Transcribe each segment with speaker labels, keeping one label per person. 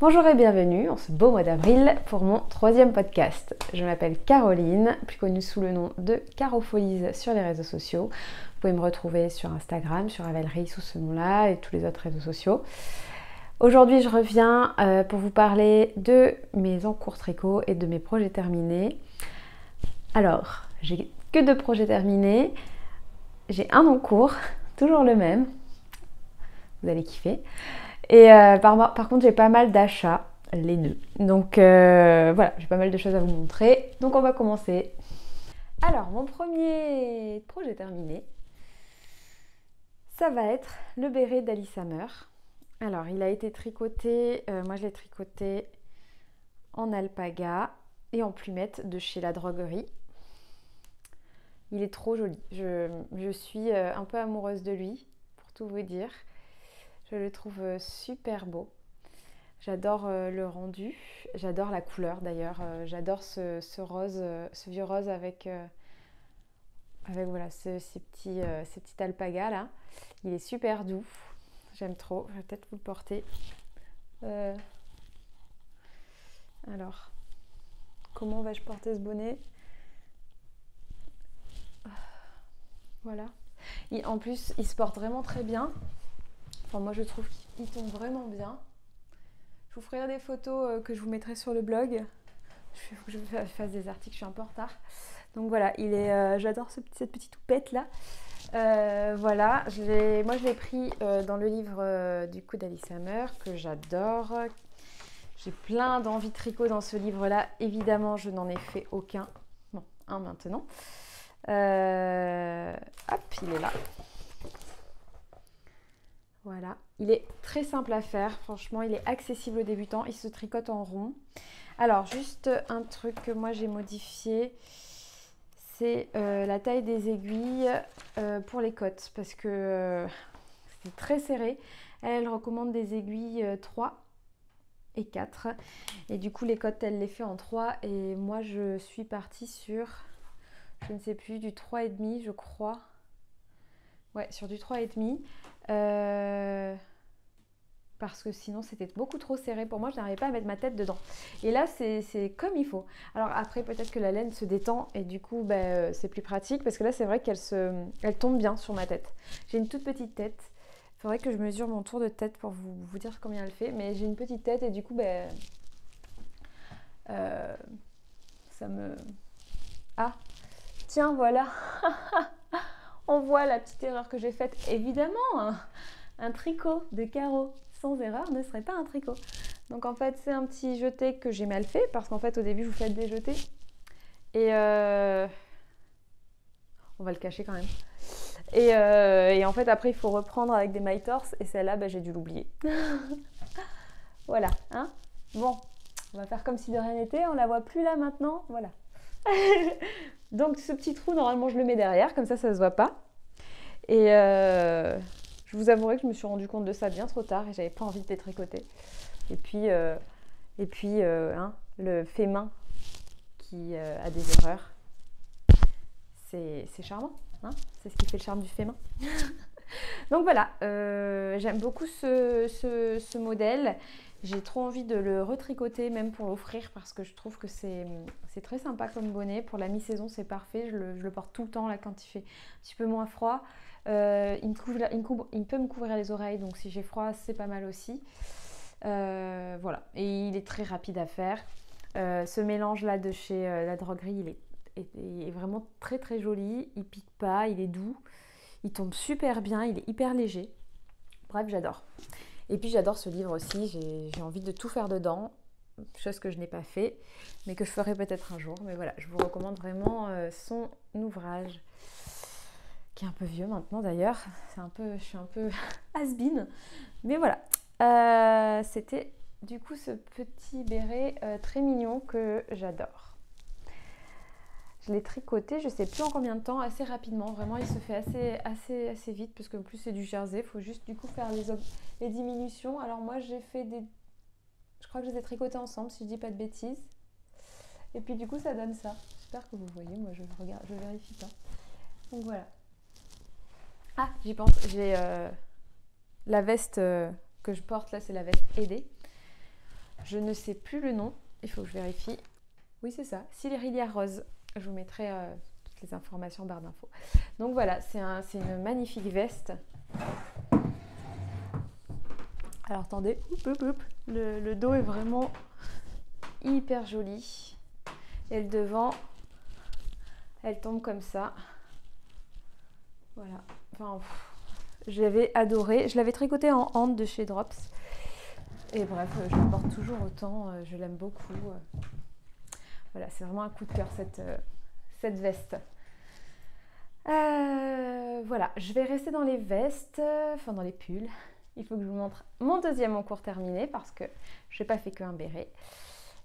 Speaker 1: Bonjour et bienvenue en ce beau mois d'avril pour mon troisième podcast. Je m'appelle Caroline, plus connue sous le nom de Carofolies sur les réseaux sociaux. Vous pouvez me retrouver sur Instagram, sur Avelry sous ce nom-là et tous les autres réseaux sociaux. Aujourd'hui, je reviens pour vous parler de mes encours tricot et de mes projets terminés. Alors, j'ai que 2 projets terminés. J'ai un en cours, toujours le même. Vous allez kiffer. Et par contre, j'ai pas mal d'achats, les nœuds. Donc voilà, j'ai pas mal de choses à vous montrer. Donc on va commencer. Alors, mon premier projet terminé, ça va être le béret d'Alice Hammer. Alors, il a été tricoté, moi je l'ai tricoté en alpaga et en plumette de chez La Droguerie. Il est trop joli. Je suis un peu amoureuse de lui, pour tout vous dire. Je le trouve super beau. J'adore le rendu, j'adore la couleur d'ailleurs. J'adore ce rose, ce vieux rose avec voilà, ces petits alpagas là. Il est super doux, j'aime trop. Je vais peut-être vous le porter. Alors, comment vais-je porter ce bonnet? Voilà. En plus, il se porte vraiment très bien. Enfin, moi je trouve qu'il tombe vraiment bien. Je vous ferai des photos que je vous mettrai sur le blog. Il faut que je fasse des articles, je suis un peu en retard. Donc voilà, j'adore cette petite toupette là. Voilà, moi je l'ai pris dans le livre du coup d'Alice Hammer que j'adore. J'ai plein d'envie de tricot dans ce livre là. Évidemment, je n'en ai fait aucun. Non, un maintenant. Hop, il est là. Voilà, il est très simple à faire, franchement il est accessible aux débutants, il se tricote en rond. Alors juste un truc que moi j'ai modifié, c'est la taille des aiguilles pour les cottes parce que c'est très serré. Elle recommande des aiguilles 3 et 4 et du coup les cottes elle les fait en 3 et moi je suis partie sur, je ne sais plus, du 3,5 je crois. Ouais, sur du 3,5. Parce que sinon c'était beaucoup trop serré pour moi, je n'arrivais pas à mettre ma tête dedans. Et là c'est comme il faut. Alors après peut-être que la laine se détend et du coup c'est plus pratique parce que là c'est vrai elle tombe bien sur ma tête. J'ai une toute petite tête. Il faudrait que je mesure mon tour de tête pour vous dire combien elle fait. Mais j'ai une petite tête et du coup ça me... Ah tiens voilà. On voit la petite erreur que j'ai faite. Évidemment, un tricot de carreaux sans erreur ne serait pas un tricot. Donc en fait, c'est un petit jeté que j'ai mal fait parce qu'en fait, au début, vous faites des jetés. Et on va le cacher quand même. Et en fait, après, il faut reprendre avec des mailles torse. Et celle-là, j'ai dû l'oublier. Voilà. Hein, bon, on va faire comme si de rien n'était. On la voit plus là maintenant. Voilà. Donc ce petit trou, normalement, je le mets derrière. Comme ça se voit pas. Et je vous avouerai que je me suis rendu compte de ça bien trop tard et j'avais pas envie de détricoter. Et puis le fait main qui a des erreurs, c'est charmant. Hein, c'est ce qui fait le charme du fait main. Donc voilà, j'aime beaucoup ce modèle. J'ai trop envie de le retricoter même pour l'offrir parce que je trouve que c'est très sympa comme bonnet. Pour la mi-saison, c'est parfait. Je le porte tout le temps là quand il fait un petit peu moins froid. Il peut me couvrir les oreilles, donc si j'ai froid, c'est pas mal aussi. Voilà, et il est très rapide à faire. Ce mélange là de chez La Droguerie, il est vraiment très très joli. Il pique pas, il est doux, il tombe super bien, il est hyper léger. Bref, j'adore. Et puis j'adore ce livre aussi, j'ai envie de tout faire dedans, chose que je n'ai pas fait, mais que je ferai peut-être un jour. Mais voilà, je vous recommande vraiment son ouvrage, qui est un peu vieux maintenant d'ailleurs. Je suis un peu has-been, mais voilà. C'était du coup ce petit béret très mignon que j'adore. Je l'ai tricoté, je sais plus en combien de temps, assez rapidement. Vraiment, il se fait assez vite parce qu'en plus c'est du jersey. Il faut juste du coup faire les diminutions. Alors moi j'ai fait je crois que je les ai tricotés ensemble si je dis pas de bêtises. Et puis du coup ça donne ça. J'espère que vous voyez, moi je vérifie pas. Donc voilà. Ah, j'y pense, j'ai la veste que je porte là, c'est la veste aidée. Je ne sais plus le nom, il faut que je vérifie. Oui, c'est ça, Silleria Rose. Je vous mettrai toutes les informations en barre d'infos. Donc voilà, c'est une magnifique veste. Alors attendez, le dos est vraiment hyper joli. Et le devant, elle tombe comme ça. Voilà. Enfin, je l'avais adoré. Je l'avais tricoté en hand de chez Drops. Et bref, je la porte toujours autant. Je l'aime beaucoup. Voilà, c'est vraiment un coup de cœur cette veste. Voilà, je vais rester dans les vestes, enfin dans les pulls. Il faut que je vous montre mon deuxième en cours terminé parce que je n'ai pas fait qu'un béret.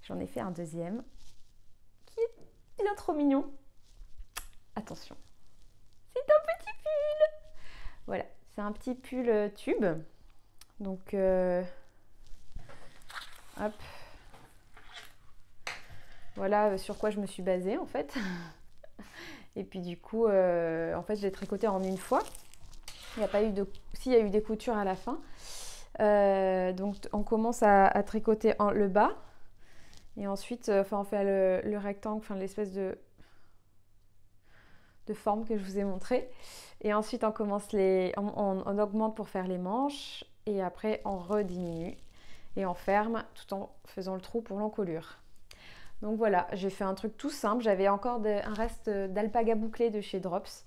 Speaker 1: J'en ai fait un deuxième qui est bien trop mignon. Attention, c'est un petit pull. Voilà, c'est un petit pull tube. Donc, hop. Voilà sur quoi je me suis basée en fait. Et puis du coup, en fait, je l'ai tricoté en une fois. Il n'y a pas eu s'il y a eu des coutures à la fin. Donc on commence à tricoter le bas. Et ensuite, on fait le rectangle, enfin l'espèce de forme que je vous ai montré. Et ensuite, on commence on augmente pour faire les manches. Et après, on rediminue. Et on ferme tout en faisant le trou pour l'encolure. Donc voilà, j'ai fait un truc tout simple. J'avais encore un reste d'alpaga bouclé de chez Drops.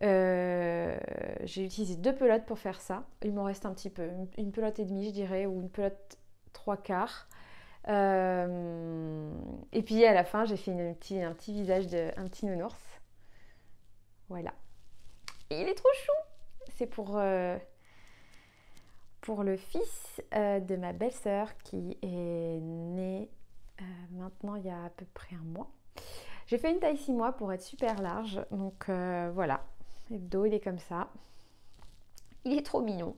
Speaker 1: J'ai utilisé 2 pelotes pour faire ça. Il m'en reste un petit peu, une pelote et demie je dirais, ou une pelote 3/4. Et puis à la fin j'ai fait un petit visage un petit nounours. Voilà. Et il est trop chou. C'est pour le fils de ma belle-sœur qui est né maintenant il y a à peu près un mois. J'ai fait une taille 6 mois pour être super large. Donc voilà. Le dos, il est comme ça. Il est trop mignon.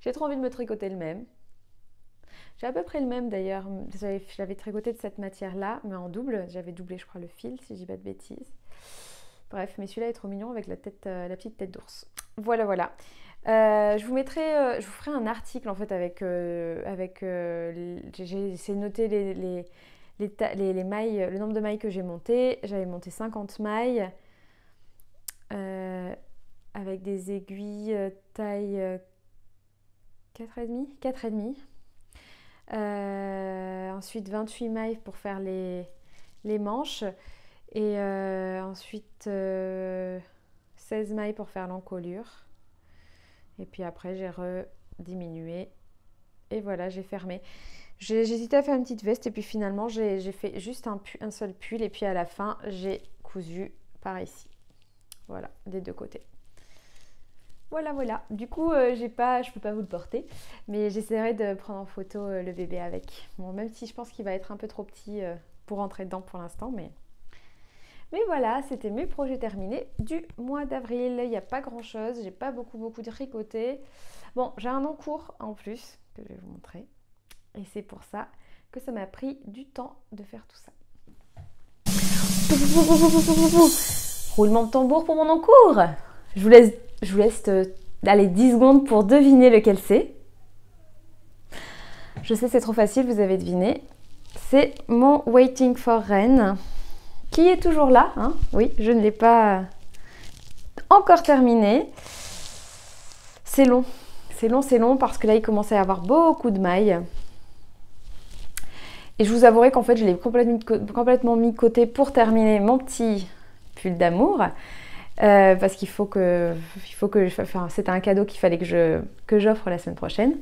Speaker 1: J'ai trop envie de me tricoter le même. J'ai à peu près le même d'ailleurs. Je l'avais tricoté de cette matière-là, mais en double. J'avais doublé, je crois, le fil, si je dis pas de bêtises. Bref, mais celui-là est trop mignon avec la petite tête d'ours. Voilà, voilà. Je vous ferai un article en fait j'ai essayé de noter les mailles, le nombre de mailles que j'ai monté. J'avais monté 50 mailles. Avec des aiguilles taille 4,5. Ensuite 28 mailles pour faire les manches. Et ensuite 16 mailles pour faire l'encolure. Et puis après j'ai rediminué. Et voilà, j'ai fermé. J'hésitais à faire une petite veste et puis finalement j'ai fait juste un seul pull. Et puis à la fin j'ai cousu par ici. Voilà, des deux côtés. Voilà, voilà. Du coup, je peux pas vous le porter, mais j'essaierai de prendre en photo le bébé avec. Bon, même si je pense qu'il va être un peu trop petit pour rentrer dedans pour l'instant, mais voilà, c'était mes projets terminés du mois d'avril. Il n'y a pas grand-chose, j'ai pas beaucoup tricoté. Bon, j'ai un encours en plus que je vais vous montrer, et c'est pour ça que ça m'a pris du temps de faire tout ça. Roulement de tambour pour mon encours. Je vous laisse aller 10 secondes pour deviner lequel c'est. Je sais, c'est trop facile, vous avez deviné. C'est mon Waiting for Rain, qui est toujours là. Hein. Oui, je ne l'ai pas encore terminé. C'est long. C'est long parce que là, il commence à y avoir beaucoup de mailles. Et je vous avouerai qu'en fait, je l'ai complètement mis de côté pour terminer mon petit pull d'amour. Parce qu'il faut que c'était un cadeau qu'il fallait que j'offre la semaine prochaine.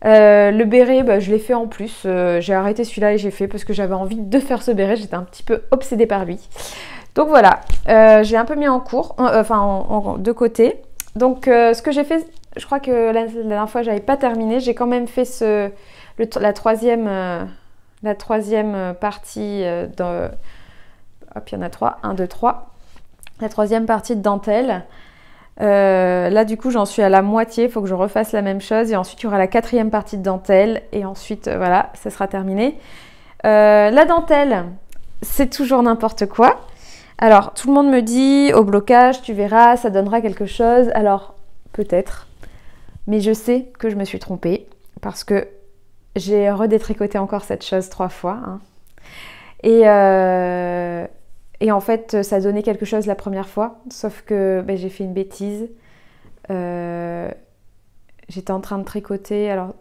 Speaker 1: Le béret, je l'ai fait en plus. J'ai arrêté celui-là et j'ai fait parce que j'avais envie de faire ce béret. J'étais un petit peu obsédée par lui. Donc voilà, j'ai un peu mis en cours, de côté. Donc ce que j'ai fait, je crois que la dernière fois j'avais pas terminé. J'ai quand même fait la troisième partie hop, il y en a 3, 1, 2, 3. La troisième partie de dentelle. Là du coup j'en suis à la moitié, il faut que je refasse la même chose et ensuite il y aura la 4e partie de dentelle et ensuite voilà, ça sera terminé. La dentelle, c'est toujours n'importe quoi. Alors tout le monde me dit au blocage, tu verras, ça donnera quelque chose. Alors peut-être, mais je sais que je me suis trompée parce que j'ai redétricoté encore cette chose 3 fois. Hein. Et en fait, ça donnait quelque chose la première fois, sauf que ben, j'ai fait une bêtise. J'étais en train de tricoter, alors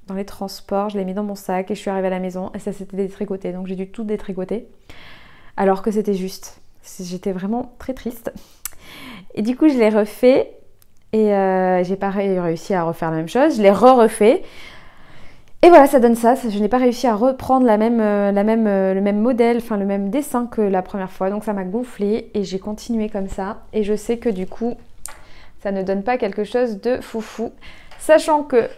Speaker 1: dans les transports, je l'ai mis dans mon sac et je suis arrivée à la maison et ça s'était détricoté, donc j'ai dû tout détricoter, alors que c'était juste. J'étais vraiment très triste. Et du coup, je l'ai refait et j'ai pas réussi à refaire la même chose. Je l'ai refait. Et voilà, ça donne ça. Je n'ai pas réussi à reprendre le même modèle, enfin le même dessin que la première fois. Donc ça m'a gonflé et j'ai continué comme ça. Et je sais que du coup, ça ne donne pas quelque chose de foufou. Sachant que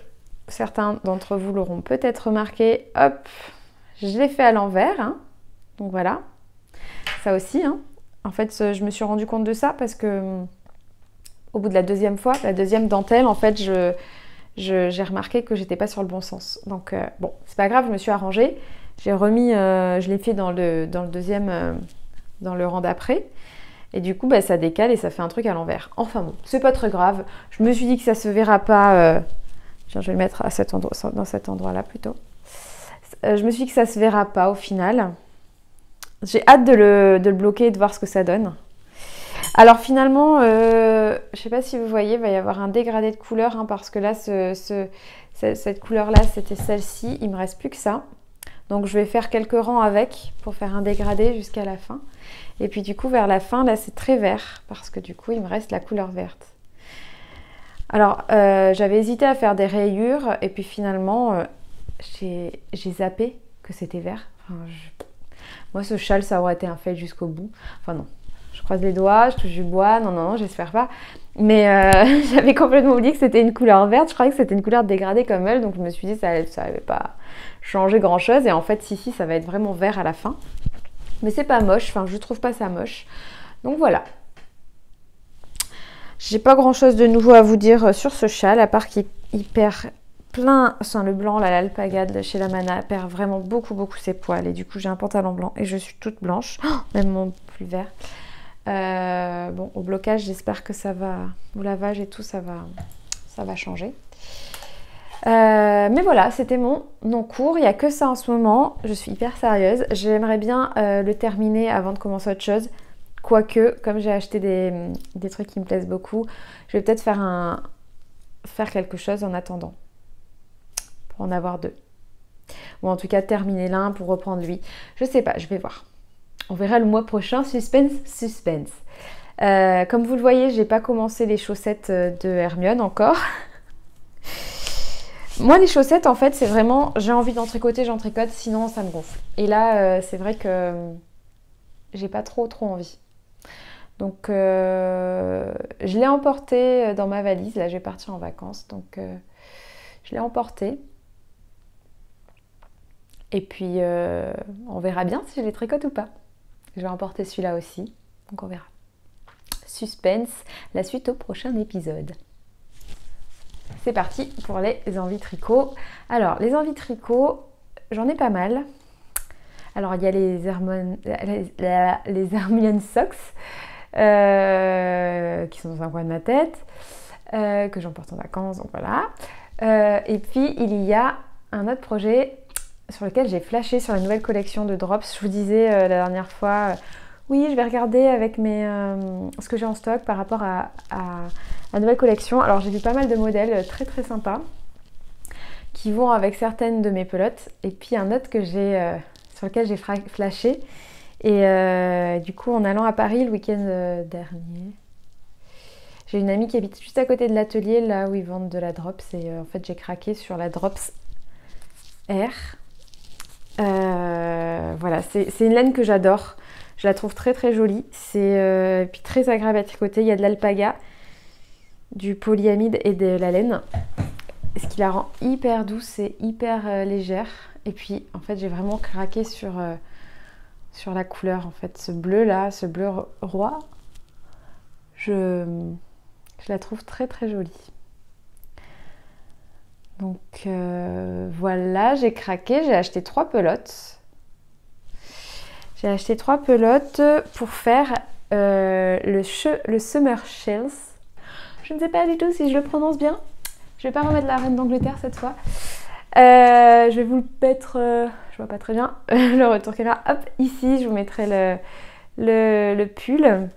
Speaker 1: certains d'entre vous l'auront peut-être remarqué, hop, je l'ai fait à l'envers. Hein. Donc voilà, ça aussi. Hein. En fait, je me suis rendu compte de ça parce que au bout de la deuxième fois, la deuxième dentelle, en fait, j'ai remarqué que j'étais pas sur le bon sens. Donc bon, c'est pas grave, je me suis arrangée. J'ai remis, je l'ai fait dans le deuxième, dans le rang d'après. Et du coup, bah, ça décale et ça fait un truc à l'envers. Enfin bon, c'est pas très grave. Je me suis dit que ça se verra pas. Tiens, je vais le mettre à cet endroit, dans cet endroit-là plutôt. Je me suis dit que ça se verra pas au final. J'ai hâte de le bloquer et de voir ce que ça donne. Alors finalement, je sais pas si vous voyez, il va y avoir un dégradé de couleur hein, parce que là, cette couleur-là, c'était celle-ci. Il me reste plus que ça. Donc je vais faire quelques rangs avec pour faire un dégradé jusqu'à la fin. Et puis du coup, vers la fin, là, c'est très vert parce que du coup, il me reste la couleur verte. Alors, j'avais hésité à faire des rayures et puis finalement, j'ai zappé que c'était vert. Enfin, moi, ce châle, ça aurait été un fail jusqu'au bout. Enfin non. Je croise les doigts, je touche du bois, non, j'espère pas. Mais j'avais complètement oublié que c'était une couleur verte, je croyais que c'était une couleur dégradée comme elle, donc je me suis dit que ça n'avait pas changé grand chose. Et en fait, si, ça va être vraiment vert à la fin. Mais c'est pas moche, enfin je trouve pas ça moche. Donc voilà. J'ai pas grand chose de nouveau à vous dire sur ce châle, à part qu'il perd plein, enfin le blanc, là, l'alpaga de chez la Mana perd vraiment beaucoup ses poils. Et du coup, j'ai un pantalon blanc et je suis toute blanche, même mon pull vert. Bon, au blocage, j'espère que ça va, au lavage et tout, ça va changer. Mais voilà, c'était mon non-cours. Il n'y a que ça en ce moment. Je suis hyper sérieuse. J'aimerais bien le terminer avant de commencer autre chose. Quoique, comme j'ai acheté des trucs qui me plaisent beaucoup, je vais peut-être faire quelque chose en attendant. Pour en avoir deux. Ou en tout cas, terminer l'un pour reprendre lui. Je sais pas, je vais voir. On verra le mois prochain. Suspense. Comme vous le voyez, j'ai pas commencé les chaussettes de Hermione encore. Moi, les chaussettes, en fait, c'est vraiment, j'ai envie d'en tricoter, j'en tricote, sinon ça me gonfle. Et là, c'est vrai que j'ai pas trop envie. Donc, je l'ai emporté dans ma valise. Là, je vais partir en vacances, donc je l'ai emporté. Et puis, on verra bien si je les tricote ou pas. Je vais emporter celui-là aussi, donc on verra. Suspense, la suite au prochain épisode. C'est parti pour les envies tricot. Alors, les envies tricot, j'en ai pas mal. Alors, il y a les Hermione Socks qui sont dans un coin de ma tête, que j'emporte en vacances, donc voilà. Et puis, il y a un autre projet sur lequel j'ai flashé sur la nouvelle collection de Drops. Je vous disais la dernière fois, oui, je vais regarder avec ce que j'ai en stock par rapport à la nouvelle collection. Alors j'ai vu pas mal de modèles très sympas qui vont avec certaines de mes pelotes. Et puis un autre que sur lequel j'ai flashé. Et du coup, en allant à Paris le week-end dernier, j'ai une amie qui habite juste à côté de l'atelier, là où ils vendent de la Drops. Et en fait, j'ai craqué sur la Drops R. Voilà, c'est une laine que j'adore. Je la trouve très jolie. C'est puis très agréable à tricoter. Il y a de l'alpaga, du polyamide et de la laine. Ce qui la rend hyper douce et hyper légère. Et puis, en fait, j'ai vraiment craqué sur la couleur. En fait, ce bleu là, ce bleu roi, je la trouve très jolie. Donc voilà, j'ai craqué, j'ai acheté 3 pelotes. J'ai acheté 3 pelotes pour faire le Summer Shells. Je ne sais pas du tout si je le prononce bien. Je vais pas remettre la reine d'Angleterre cette fois. Je vais vous le mettre, je vois pas très bien, le retour caméra. Hop, ici, je vous mettrai le pull.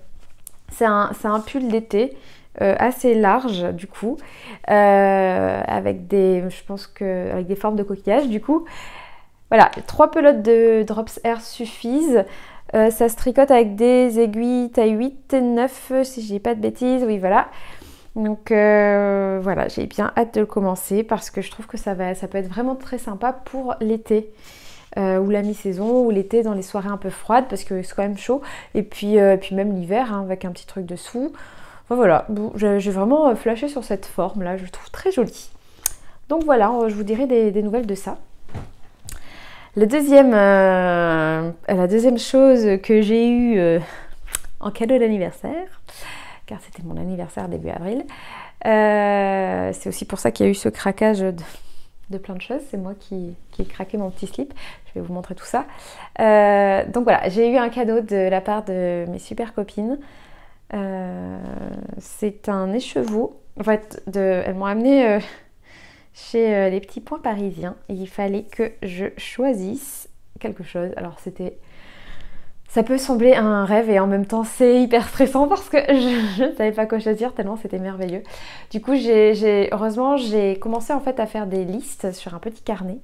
Speaker 1: C'est un pull d'été assez large du coup, avec je pense avec des formes de coquillage du coup. Voilà, 3 pelotes de Drops Air suffisent. Ça se tricote avec des aiguilles taille 8 et 9 si je dis pas de bêtises, oui voilà. Donc voilà, j'ai bien hâte de le commencer parce que je trouve que ça peut être vraiment très sympa pour l'été. Ou la mi-saison, ou l'été dans les soirées un peu froides parce que c'est quand même chaud. Et puis même l'hiver hein, avec un petit truc dessous. Enfin, voilà, bon, j'ai vraiment flashé sur cette forme là, je le trouve très jolie. Donc voilà, je vous dirai des nouvelles de ça. La deuxième chose que j'ai eue en cadeau d'anniversaire, car c'était mon anniversaire début avril, c'est aussi pour ça qu'il y a eu ce craquage de plein de choses. C'est moi qui ai craqué mon petit slip. Je vais vous montrer tout ça. Donc voilà, j'ai eu un cadeau de la part de mes super copines. C'est un écheveau. En fait, elles m'ont amené chez les petits points parisiens. Et il fallait que je choisisse quelque chose. Alors ça peut sembler un rêve et en même temps c'est hyper stressant parce que je ne savais pas quoi choisir tellement c'était merveilleux. Du coup, heureusement, j'ai commencé en fait à faire des listes sur un petit carnet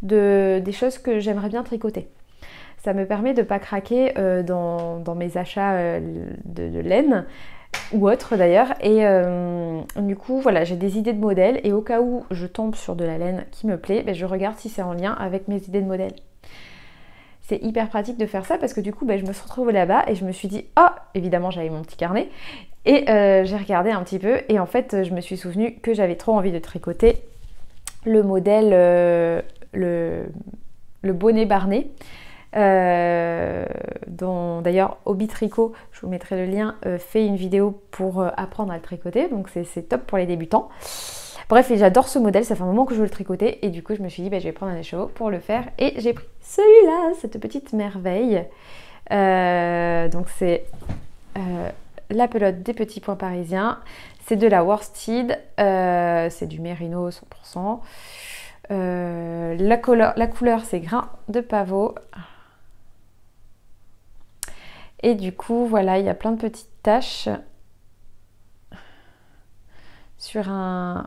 Speaker 1: des choses que j'aimerais bien tricoter. Ça me permet de ne pas craquer dans mes achats de laine ou autre d'ailleurs. Et du coup, voilà, j'ai des idées de modèles et au cas où je tombe sur de la laine qui me plaît, je regarde si c'est en lien avec mes idées de modèles. C'est hyper pratique de faire ça parce que du coup, je me suis retrouvée là-bas et je me suis dit, oh, évidemment, j'avais mon petit carnet. Et j'ai regardé un petit peu et en fait, je me suis souvenue que j'avais trop envie de tricoter le modèle, le bonnet Barnet. Dont d'ailleurs Hobby Tricot, je vous mettrai le lien, fait une vidéo pour apprendre à le tricoter. Donc c'est top pour les débutants. Bref, j'adore ce modèle, ça fait un moment que je veux le tricoter et du coup je me suis dit je vais prendre un écheveau pour le faire et j'ai pris celui-là, cette petite merveille. Donc c'est la pelote des petits points parisiens, c'est de la worsted, c'est du mérino 100%. La couleur c'est grain de pavot. Et du coup voilà, il y a plein de petites taches sur un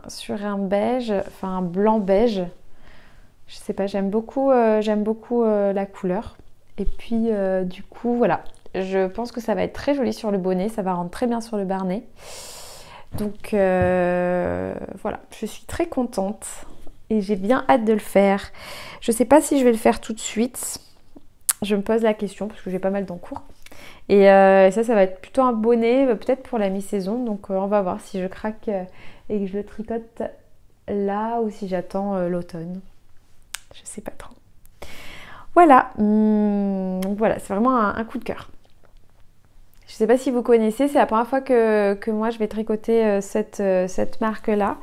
Speaker 1: beige, enfin un blanc beige. Je sais pas, j'aime beaucoup la couleur. Et puis du coup voilà, je pense que ça va être très joli sur le bonnet, ça va rendre très bien sur le barnet. Donc voilà, je suis très contente et j'ai bien hâte de le faire. Je sais pas si je vais le faire tout de suite. Je me pose la question parce que j'ai pas mal d'encours. Et ça va être plutôt un bonnet, peut-être pour la mi-saison. Donc on va voir si je craque et que je le tricote là ou si j'attends l'automne. Je sais pas trop. Voilà, voilà, c'est vraiment un coup de cœur. Je sais pas si vous connaissez, c'est la première fois que moi je vais tricoter cette marque-là.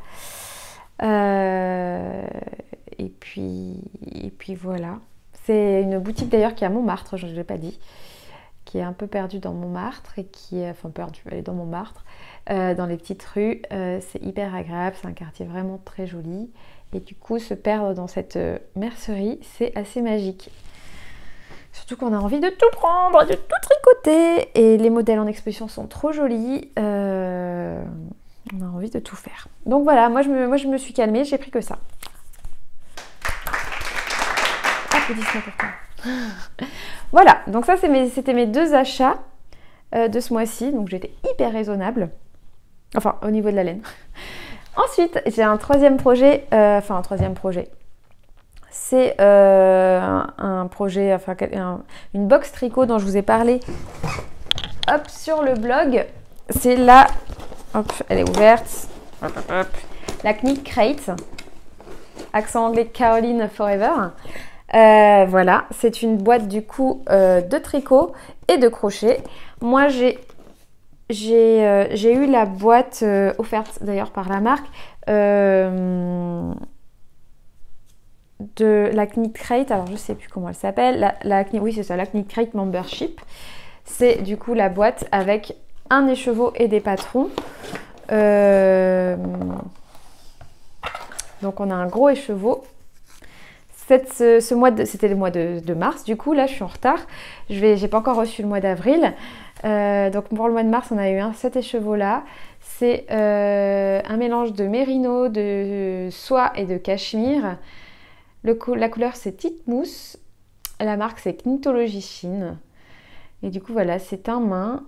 Speaker 1: Et puis voilà. C'est une boutique d'ailleurs qui est à Montmartre, je ne l'ai pas dit, qui est un peu perdue dans Montmartre et qui est, enfin perdue, elle est dans Montmartre, dans les petites rues. C'est hyper agréable, c'est un quartier vraiment très joli. Et du coup, se perdre dans cette mercerie, c'est assez magique. Surtout qu'on a envie de tout prendre, de tout tricoter. Et les modèles en exposition sont trop jolis. On a envie de tout faire. Donc voilà, moi je me suis calmée, j'ai pris que ça. Applaudissements pour toi. Voilà, donc ça c'était mes deux achats de ce mois-ci. Donc j'étais hyper raisonnable. Enfin, au niveau de la laine. Ensuite, j'ai un troisième projet. C'est un projet, enfin une box tricot dont je vous ai parlé hop, sur le blog. C'est la, hop, elle est ouverte. Hop, hop, hop. La Knit Crate. Accent anglais Caroline Forever. Voilà, c'est une boîte du coup de tricot et de crochet. Moi j'ai eu la boîte offerte d'ailleurs par la marque de la Knit Crate, alors je sais plus comment elle s'appelle, oui c'est ça, la Knit Crate Membership. C'est du coup la boîte avec un écheveau et des patrons. Donc on a un gros écheveau C'était le mois de mars. Du coup, là, je suis en retard. J'ai pas encore reçu le mois d'avril. Donc, pour le mois de mars, on a eu cet écheveau-là. C'est un mélange de mérino, de soie et de cachemire. La couleur, c'est Titmousse. La marque, c'est Knitologie Chine. Et du coup, voilà, c'est un main.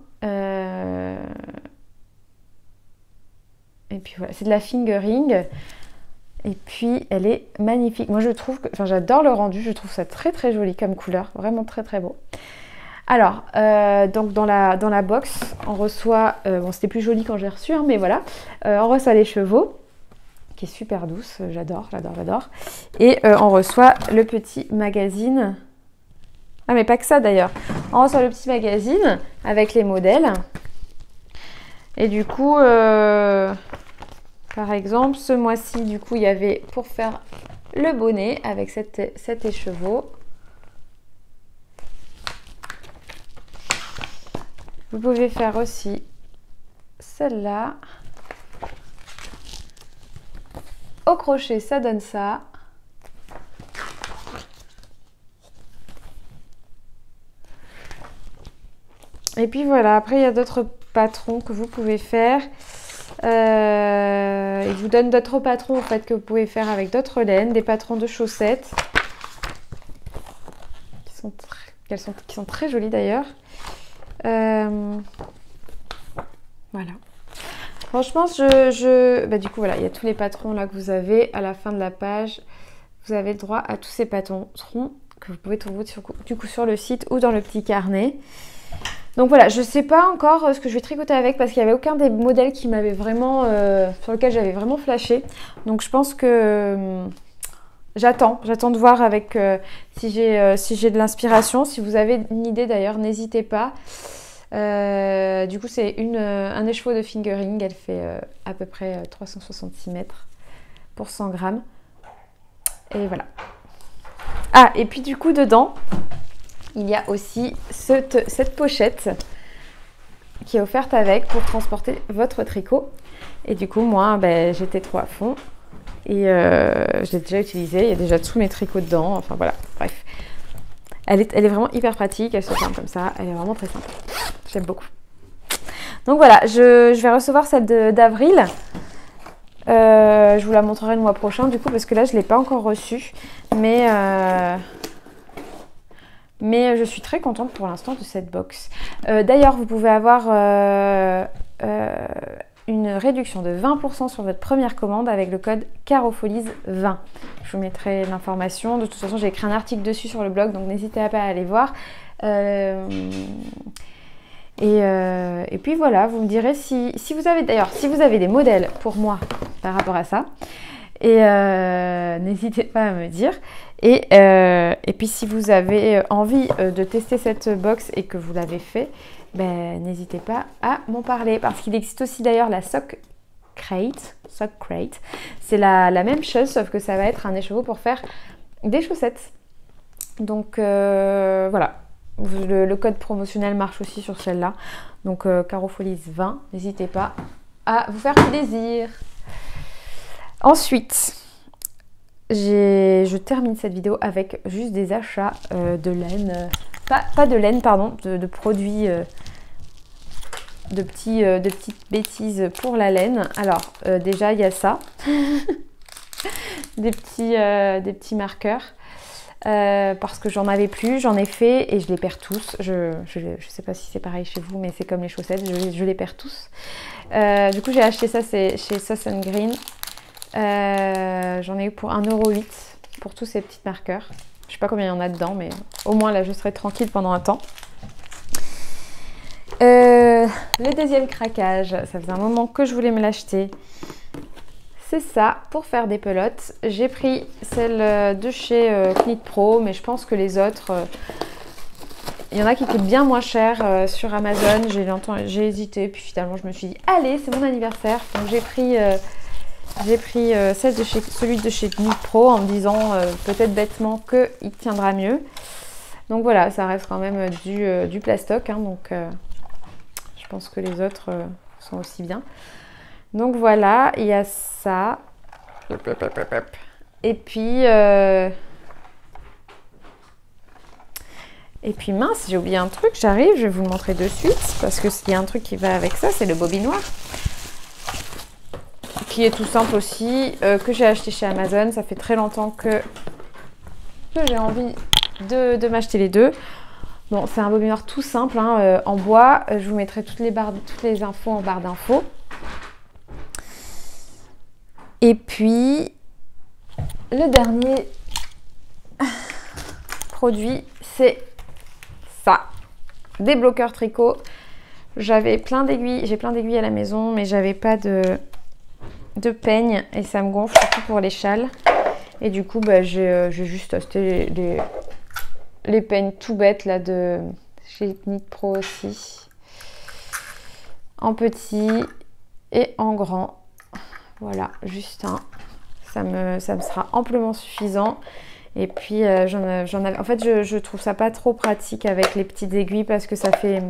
Speaker 1: Et puis voilà, c'est de la fingering. Et puis, elle est magnifique. Moi, je trouve que... Enfin, j'adore le rendu. Je trouve ça très, très joli comme couleur. Vraiment très, très beau. Alors, donc dans la box, on reçoit... bon, c'était plus joli quand je l'ai reçu, hein, mais voilà. On reçoit les chevaux, qui est super douce. J'adore, j'adore, j'adore. Et on reçoit le petit magazine. Ah, mais pas que ça, d'ailleurs. On reçoit le petit magazine avec les modèles. Et du coup... Par exemple, ce mois-ci, du coup, il y avait pour faire le bonnet avec cet écheveau. Vous pouvez faire aussi celle-là. Au crochet, ça donne ça. Et puis voilà, après, il y a d'autres patrons que vous pouvez faire. Il vous donne d'autres patrons en fait que vous pouvez faire avec d'autres laines, des patrons de chaussettes qui sont très jolis d'ailleurs. Voilà. Franchement, du coup voilà, il y a tous les patrons là que vous avez à la fin de la page. Vous avez le droit à tous ces patrons que vous pouvez trouver du coup sur le site ou dans le petit carnet. Donc voilà, je ne sais pas encore ce que je vais tricoter avec parce qu'il n'y avait aucun des modèles qui m'avait vraiment, sur lequel j'avais vraiment flashé. Donc je pense que j'attends de voir avec si j'ai de l'inspiration. Si vous avez une idée d'ailleurs, n'hésitez pas. Du coup, c'est un écheveau de fingering. Elle fait à peu près 366 mètres pour 100 grammes. Et voilà. Ah, et puis du coup, dedans... Il y a aussi cette pochette qui est offerte avec pour transporter votre tricot. Et du coup, moi, j'étais trop à fond. Et je l'ai déjà utilisée. Il y a déjà tous mes tricots dedans. Enfin, voilà. Bref. Elle est vraiment hyper pratique. Elle se ferme comme ça. Elle est vraiment très sympa. J'aime beaucoup. Donc voilà, je vais recevoir celle d'avril. Je vous la montrerai le mois prochain, du coup, parce que là, je ne l'ai pas encore reçue. Mais je suis très contente pour l'instant de cette box. D'ailleurs, vous pouvez avoir une réduction de 20% sur votre première commande avec le code CAROFOLIES20. Je vous mettrai l'information. De toute façon, j'ai écrit un article dessus sur le blog, donc n'hésitez pas à aller voir. Et puis voilà, vous me direz si vous avez des modèles pour moi par rapport à ça. Et n'hésitez pas à me dire. Et puis si vous avez envie de tester cette box et que vous l'avez fait, n'hésitez pas à m'en parler. Parce qu'il existe aussi d'ailleurs la Sock Crate. C'est la même chose, sauf que ça va être un écheveau pour faire des chaussettes. Donc voilà. Le code promotionnel marche aussi sur celle-là. Donc CAROFOLIES20. N'hésitez pas à vous faire plaisir. Ensuite, je termine cette vidéo avec juste des achats de laine, pas de laine, pardon, de produits, de petites bêtises pour la laine. Alors, déjà, il y a ça, des petits marqueurs, parce que j'en avais plus, j'en ai fait et je les perds tous. Je sais pas si c'est pareil chez vous, mais c'est comme les chaussettes, je les perds tous. Du coup, j'ai acheté ça, c'est chez Sauce & Green. J'en ai eu pour 1,08 € pour tous ces petits marqueurs. Je sais pas combien il y en a dedans, mais au moins là je serai tranquille pendant un temps. Le deuxième craquage, ça faisait un moment que je voulais me l'acheter. C'est ça, pour faire des pelotes. J'ai pris celle de chez Knit Pro, mais je pense que les autres, il y en a qui coûtent bien moins cher sur Amazon. J'ai hésité, puis finalement je me suis dit allez, c'est mon anniversaire. Donc j'ai pris celui de chez Knit Pro en me disant peut-être bêtement qu'il tiendra mieux. Donc voilà, ça reste quand même du plastoc, hein, donc je pense que les autres sont aussi bien. Donc voilà, il y a ça. Et puis Et puis mince, j'ai oublié un truc, j'arrive, je vais vous le montrer de suite, parce que s'il y a un truc qui va avec ça, c'est le bobinoir. Qui est tout simple aussi, que j'ai acheté chez Amazon. Ça fait très longtemps que j'ai envie de m'acheter les deux. Bon, c'est un bobinoir tout simple, hein, en bois. Je vous mettrai toutes les infos en barre d'infos. Et puis, le dernier produit, c'est ça. Des bloqueurs tricot. J'avais plein d'aiguilles, j'ai plein d'aiguilles à la maison, mais j'avais pas de peigne et ça me gonfle, surtout pour les châles. Et du coup, j'ai juste acheté les peignes tout bêtes là de chez Knit Pro aussi. En petit et en grand. Voilà, juste un. Ça me sera amplement suffisant. Et puis, en fait, je trouve ça pas trop pratique avec les petites aiguilles parce que ça fait,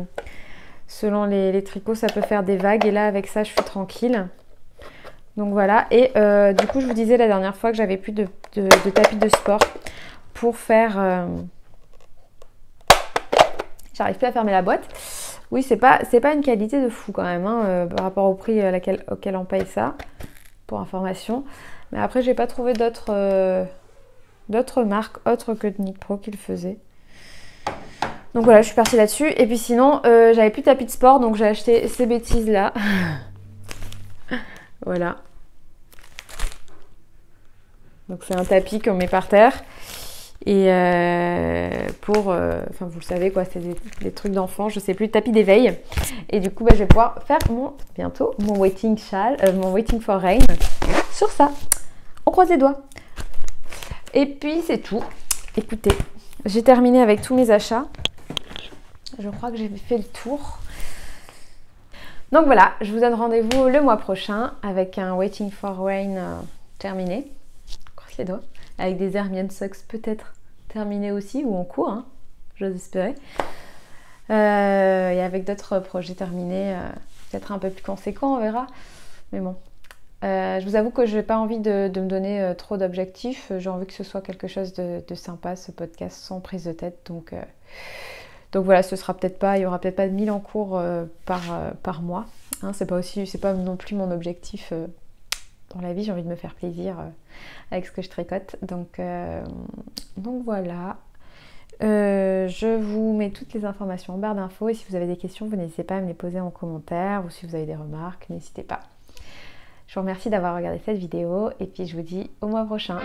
Speaker 1: selon les tricots, ça peut faire des vagues. Et là, avec ça, je suis tranquille. Donc voilà. Et du coup, je vous disais la dernière fois que j'avais plus de tapis de sport pour faire... J'arrive plus à fermer la boîte. Oui, c'est pas une qualité de fou quand même, hein, par rapport au prix auquel on paye ça, pour information. Mais après, j'ai pas trouvé d'autres marques autres que de Knit Pro qui le faisaient. Donc voilà, je suis partie là-dessus. Et puis sinon, j'avais plus de tapis de sport, donc j'ai acheté ces bêtises-là. Voilà. Donc c'est un tapis qu'on met par terre. Et enfin vous le savez quoi, c'est des trucs d'enfants, je sais plus, tapis d'éveil. Et du coup je vais pouvoir faire bientôt mon waiting for rain sur ça. On croise les doigts. Et puis c'est tout. Écoutez, j'ai terminé avec tous mes achats. Je crois que j'ai fait le tour. Donc voilà, je vous donne rendez-vous le mois prochain avec un waiting for rain terminé. On croise les doigts. Avec des Hermione Socks peut-être terminés aussi ou en cours, hein, j'ose espérer. Et avec d'autres projets terminés, peut-être un peu plus conséquents, on verra. Mais bon, je vous avoue que je n'ai pas envie de me donner trop d'objectifs. J'ai envie que ce soit quelque chose de sympa, ce podcast, sans prise de tête. Donc voilà, il y aura peut-être pas de 1000 en cours par mois. Hein, c'est pas non plus mon objectif. Dans la vie, j'ai envie de me faire plaisir avec ce que je tricote. Donc voilà. Je vous mets toutes les informations en barre d'infos. Et si vous avez des questions, vous n'hésitez pas à me les poser en commentaire. Ou si vous avez des remarques, n'hésitez pas. Je vous remercie d'avoir regardé cette vidéo. Et puis je vous dis au mois prochain.